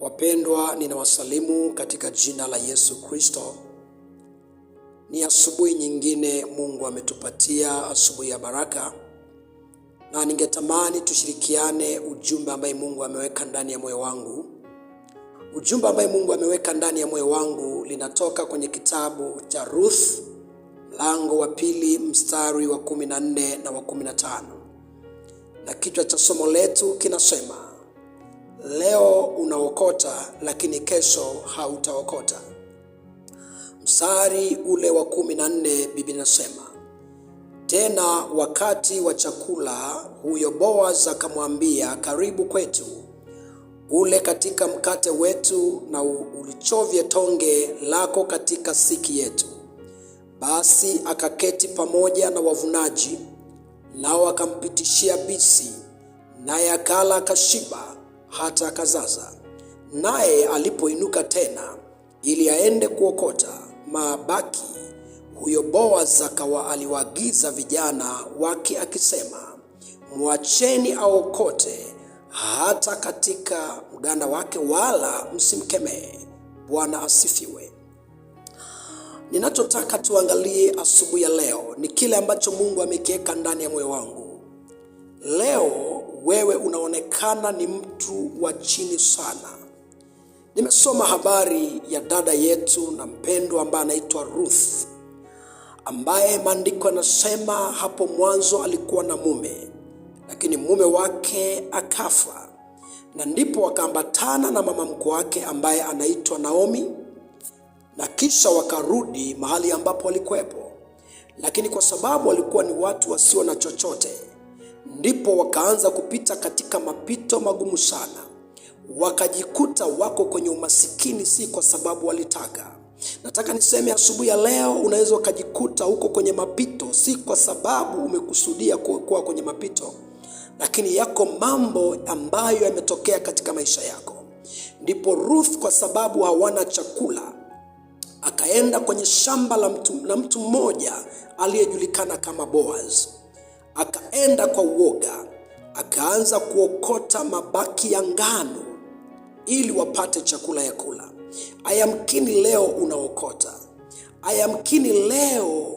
Wapendwa, ninawasalimu katika jina la Yesu Kristo. Ni asubuhi nyingine Mungu ametupatia, asubuhi ya baraka. Na ningetamani tushirikiane ujumbe ambaye Mungu ameweka ndani ya moyo wangu. Ujumbe ambaye Mungu ameweka ndani ya moyo wangu linatoka kwenye kitabu cha Ruth, mlango wa 2 mstari wa 14 na wa 15. Na kichwa cha somo letu kinasema, leo unaokota lakini kesho hautaokota. Mstari ule wa 14 Biblia inasema, tena wakati wa chakula huyo Boaz akamwambia, karibu kwetu, ule katika mkate wetu na ulichovye tonge lako katika siki yetu. Basi akaketi pamoja na wavunaji, nao akampitishia bisi, naye akala akashiba hata akazaza. Naye alipoinuka tena ili aende kuokota mabaki, huyo Boaz aliwaagiza vijana wake akisema, mwacheni aokote hata katika mganda wake, wala msimkemee. Bwana asifiwe. Ninachotaka tuangalie asubuhi ya leo ni kile ambacho Mungu amekiweka ndani ya moyo wangu. Leo wewe unaonekana ni mtu wa chini sana. Nimesoma habari ya dada yetu na mpendwa ambaye anaitwa Ruth, ambaye maandiko yanasema hapo mwanzo alikuwa na mume, lakini mume wake akafa, na ndipo wakaambatana na mama mkwe wake ambaye anaitwa Naomi, na kisha wakarudi mahali ambapo walikuwepo. Lakini kwa sababu walikuwa ni watu wasio na chochote, ndipo wakaanza kupita katika mapito magumu sana. Wakajikuta wako kwenye umasikini, si kwa sababu walitaka. Nataka niseme asubuhi ya leo, unaweza ukajikuta huko kwenye mapito, si kwa sababu umekusudia kuwa kwenye mapito, lakini yako mambo ambayo yametokea katika maisha yako. Ndipo Ruth, kwa sababu hawana chakula, akaenda kwenye shamba la mtu mmoja aliyejulikana kama Boaz. Akaenda kwa uoga, akaanza kuokota mabaki ya ngano ili wapate chakula ya kula. Ayamkini leo unaokota, ayamkini leo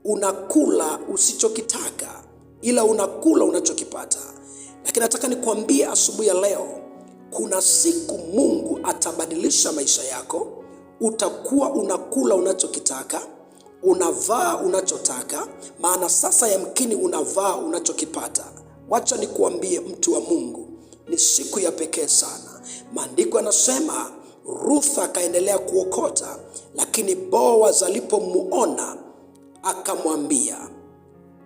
unakula usichokitaka, ila unakula unachokipata. Lakini nataka nikwambie asubuhi ya leo, kuna siku Mungu atabadilisha maisha yako. Utakuwa unakula unachokitaka, unavaa unachotaka, maana sasa yamkini unavaa unachokipata. Wacha nikuambie mtu wa Mungu, ni siku ya pekee sana. Maandiko yanasema Ruth akaendelea kuokota, lakini Boaz alipomuona akamwambia,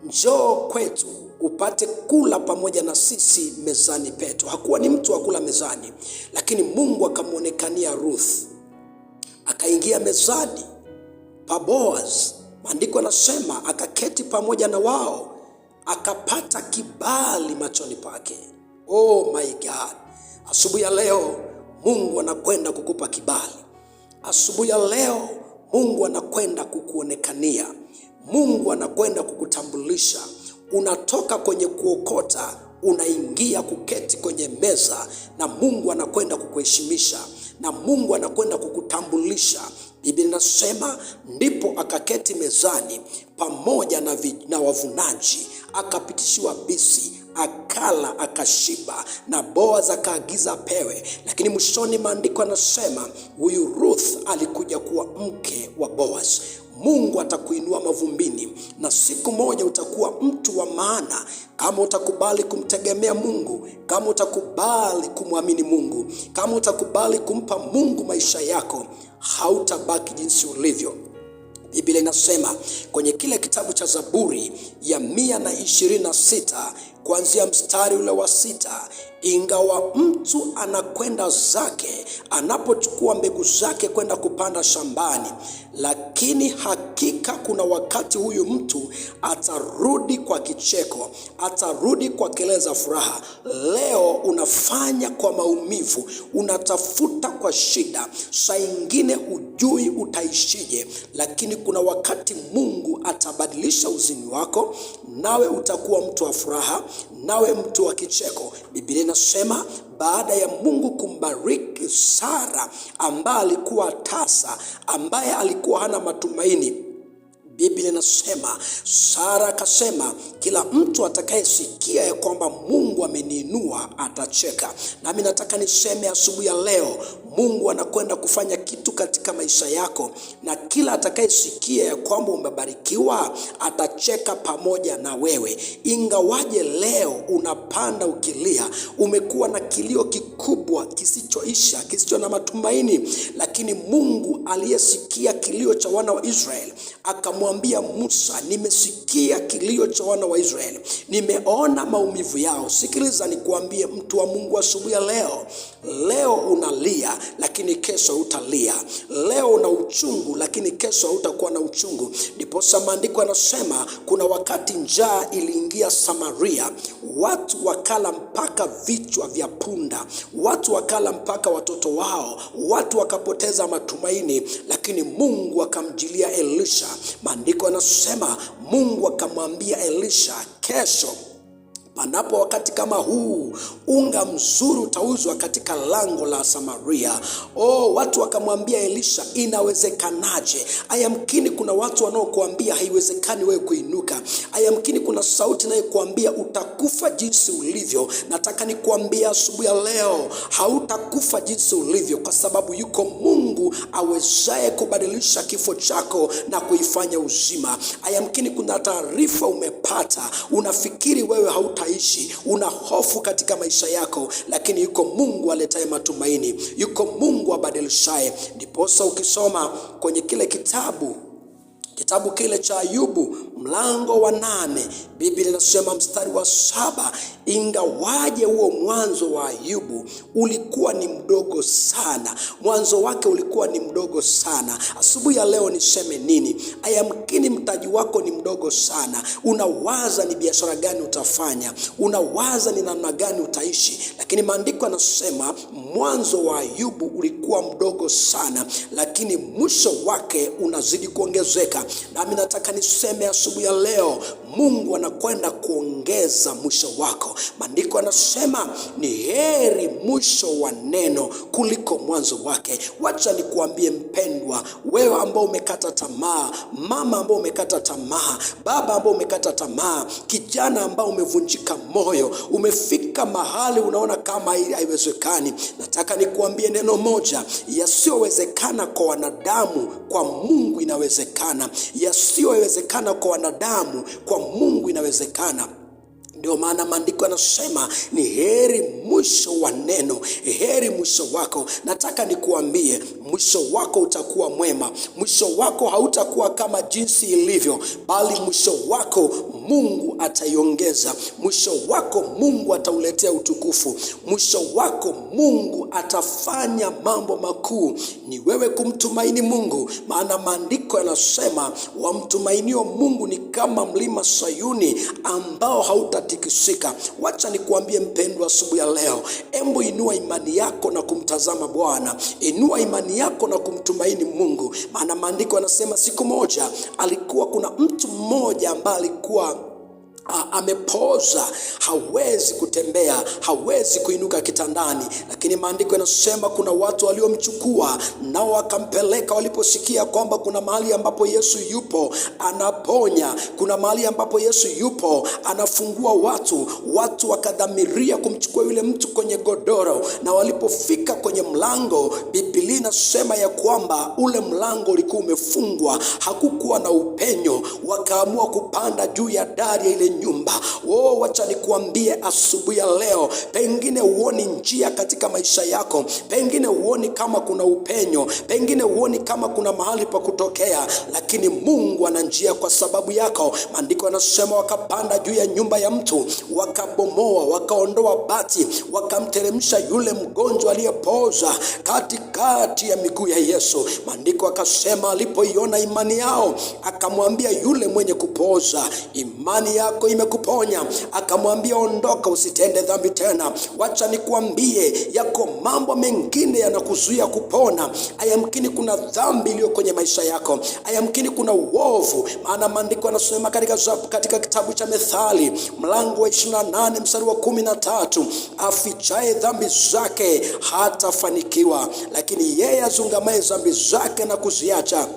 njoo kwetu upate kula pamoja na sisi mezani petu. Hakuwa ni mtu wa kula mezani, lakini Mungu akamuonekania Ruth, akaingia mezani pa Boaz. Maandiko yanasema akaketi pamoja na wao, akapata kibali machoni pake. Oh my God. Asubuhi ya leo Mungu anakwenda kukupa kibali. Asubuhi ya leo Mungu anakwenda kukuonekania. Mungu anakwenda kukutambulisha. Unatoka kwenye kuokota, unaingia kuketi kwenye meza, na Mungu anakwenda kukuheshimisha, na Mungu anakwenda kukutambulisha. Biblia inasema ndipo akaketi mezani pamoja na wavunaji, akapitishiwa bisi, akala akashiba, na Boaz akaagiza apewe. Lakini mwishoni maandiko yanasema huyu Ruth alikuja kuwa mke wa Boaz. Mungu atakuinua mavumbini, na siku moja utakuwa mtu wa maana kama utakubali kumtegemea Mungu, kama utakubali kumwamini Mungu, kama utakubali kumpa Mungu maisha yako. Hautabaki jinsi ulivyo. Biblia inasema kwenye kile kitabu cha Zaburi ya 126 kuanzia mstari ule wa 6, ingawa mtu anakwenda zake, anapochukua mbegu zake kwenda kupanda shambani, lakini hakika kuna wakati huyu mtu atarudi kwa kicheko, atarudi kwa kelele za furaha. Leo unafanya kwa maumivu, unatafuta kwa shida, saa ingine ujui utaishije, lakini kuna wakati Mungu atabadilisha uzini wako, nawe utakuwa mtu wa furaha, nawe mtu wa kicheko. Biblia inasema baada ya Mungu kumbariki Sara ambaye alikuwa tasa, ambaye alikuwa hana matumaini, Biblia inasema Sara akasema, kila mtu atakayesikia ya kwamba Mungu ameniinua atacheka. Nami nataka niseme asubuhi ya leo, Mungu anakwenda kufanya kitu katika maisha yako, na kila atakayesikia ya kwamba umebarikiwa atacheka pamoja na wewe. Ingawaje leo unapanda ukilia, umekuwa na kilio kikubwa kisichoisha, kisicho na matumaini, lakini Mungu aliyesikia kilio cha wana wa Israeli akamwambia Musa, nimesikia kilio cha wana wa Israeli, nimeona maumivu yao. Sikiliza nikuambie, mtu wa Mungu, asubuhi ya leo unalia lakini kesho utalia. Leo una uchungu lakini kesho hutakuwa na uchungu. Ndiposa maandiko yanasema kuna wakati njaa iliingia Samaria, watu wakala mpaka vichwa vya punda, watu wakala mpaka watoto wao, watu wakapoteza matumaini, lakini Mungu akamjilia Elisha. Maandiko yanasema Mungu akamwambia Elisha, kesho panapo wakati kama huu, unga mzuri utauzwa katika lango la Samaria. Watu wakamwambia Elisha, inawezekanaje? Ayamkini kuna watu wanaokuambia haiwezekani wewe kuinuka. Ayamkini kuna sauti inayokuambia utakufa jinsi ulivyo. Nataka nikuambia asubuhi ya leo, hautakufa jinsi ulivyo, kwa sababu yuko Mungu awezaye kubadilisha kifo chako na kuifanya uzima. Ayamkini kuna taarifa umepata, unafikiri wewe hautaishi, una hofu katika maisha yako, lakini yuko Mungu aletaye matumaini, yuko Mungu abadilishaye. Ndiposa ukisoma kwenye kile kitabu kile cha Ayubu mlango wa 8, Biblia inasema mstari wa 7, ingawaje huo mwanzo wa Ayubu ulikuwa ni mdogo sana, mwanzo wake ulikuwa ni mdogo sana. Asubuhi ya leo niseme nini? Ayamkini mtaji wako ni mdogo sana. Unawaza ni biashara gani utafanya, unawaza ni namna gani utaishi, lakini maandiko yanasema mwanzo wa Ayubu ulikuwa mdogo sana, lakini mwisho wake unazidi kuongezeka. Nami nataka niseme asubuhi ya leo, Mungu anakwenda kuongeza mwisho wako. Maandiko yanasema ni heri mwisho wa neno kuliko mwanzo wake. Wacha nikuambie mpendwa, wewe ambao umekata tamaa, mama ambao umekata tamaa, baba ambao umekata tamaa, kijana ambao umevunjika moyo, umefika mahali unaona kama haiwezekani, nataka nikuambie neno moja, yasiyowezekana kwa wanadamu kwa Mungu inawezekana. Yasiyowezekana kwa wanadamu kwa Mungu inawezekana. Ndio maana maandiko yanasema ni heri mwisho wa neno, heri mwisho wako. Nataka nikuambie, mwisho wako utakuwa mwema. Mwisho wako hautakuwa kama jinsi ilivyo, bali mwisho wako Mungu ataiongeza. Mwisho wako Mungu atauletea utukufu. Mwisho wako Mungu atafanya mambo makuu. Ni wewe kumtumaini Mungu, maana maandiko yanasema wamtumainio Mungu ni kama mlima Sayuni ambao hautatikisika. Wacha nikuambie mpendwa, asubuhi ya leo, embu inua imani yako na kumtazama Bwana. Inua imani yako na kumtumaini Mungu, maana maandiko yanasema siku moja alikuwa kuna mtu mmoja ambaye alikuwa amepoza, hawezi kutembea, hawezi kuinuka kitandani, lakini maandiko yanasema kuna watu waliomchukua nao wakampeleka. Waliposikia kwamba kuna mahali ambapo Yesu yupo anaponya, kuna mahali ambapo Yesu yupo anafungua watu wakadhamiria kumchukua yule mtu kwenye godoro. Na walipofika kwenye mlango, Biblia inasema ya kwamba ule mlango ulikuwa umefungwa, hakukuwa na upenyo. Wakaamua kupanda juu ya dari ya ile nyumba. Wacha nikuambie asubuhi ya leo, pengine uoni njia katika maisha yako, pengine uoni kama kuna upenyo, pengine uoni kama kuna mahali pa kutokea, lakini Mungu ana njia kwa sababu yako. Maandiko yanasema wakapanda juu ya nyumba ya mtu, wakabomoa, wakaondoa bati, wakamteremsha yule mgonjwa aliyepooza katikati ya miguu ya Yesu. Maandiko akasema alipoiona imani yao, akamwambia yule mwenye kupooza, imani yako yako imekuponya. Akamwambia, ondoka, usitende dhambi tena. Wacha nikuambie, yako mambo mengine yanakuzuia kupona. Ayamkini kuna dhambi iliyo kwenye maisha yako, ayamkini kuna uovu. Maana maandiko yanasema katika kitabu cha Methali mlango wa 28 mstari wa 13, afichaye dhambi zake hatafanikiwa, lakini yeye azungamaye dhambi zake na kuziacha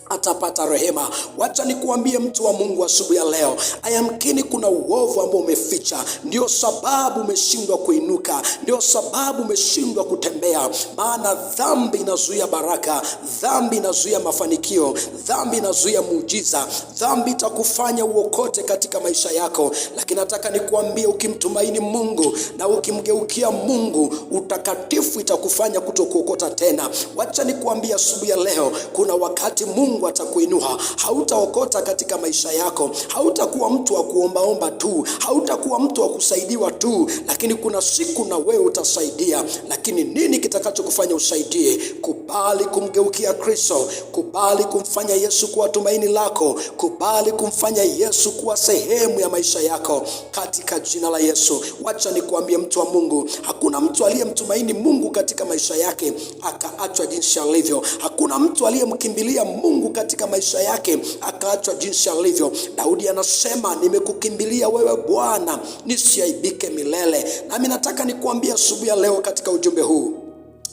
atapata rehema. Wacha nikuambie mtu wa Mungu asubuhi ya leo, ayamkini kuna uovu ambao umeficha, ndio sababu umeshindwa kuinuka, ndio sababu umeshindwa kutembea. Maana dhambi inazuia baraka, dhambi inazuia mafanikio, dhambi inazuia muujiza, dhambi itakufanya uokote katika maisha yako. Lakini nataka nikuambie, ukimtumaini Mungu na ukimgeukia Mungu, utakatifu itakufanya kutokuokota tena. Wacha nikuambie asubuhi ya leo, kuna wakati Mungu atakuinua. Hautaokota katika maisha yako, hautakuwa mtu wa kuombaomba tu, hautakuwa mtu wa kusaidiwa tu, lakini kuna siku na wewe utasaidia. Lakini nini kitakachokufanya usaidie? Kubali kumgeukia Kristo, kubali kumfanya Yesu kuwa tumaini lako, kubali kumfanya Yesu kuwa sehemu ya maisha yako katika jina la Yesu. Wacha nikuambie mtu wa Mungu, hakuna mtu aliyemtumaini Mungu katika maisha yake akaachwa jinsi alivyo. Hakuna mtu aliyemkimbilia Mungu katika maisha yake akaachwa jinsi alivyo. Daudi anasema, nimekukimbilia wewe Bwana, nisiaibike milele. Nami nataka nikuambia asubuhi ya leo katika ujumbe huu,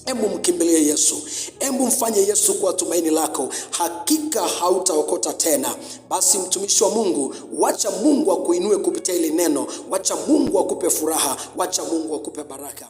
hebu mkimbilie Yesu, hebu mfanye Yesu kuwa tumaini lako. Hakika hautaokota tena. Basi mtumishi wa Mungu, wacha Mungu akuinue kupitia hili neno, wacha Mungu akupe furaha, wacha Mungu akupe baraka.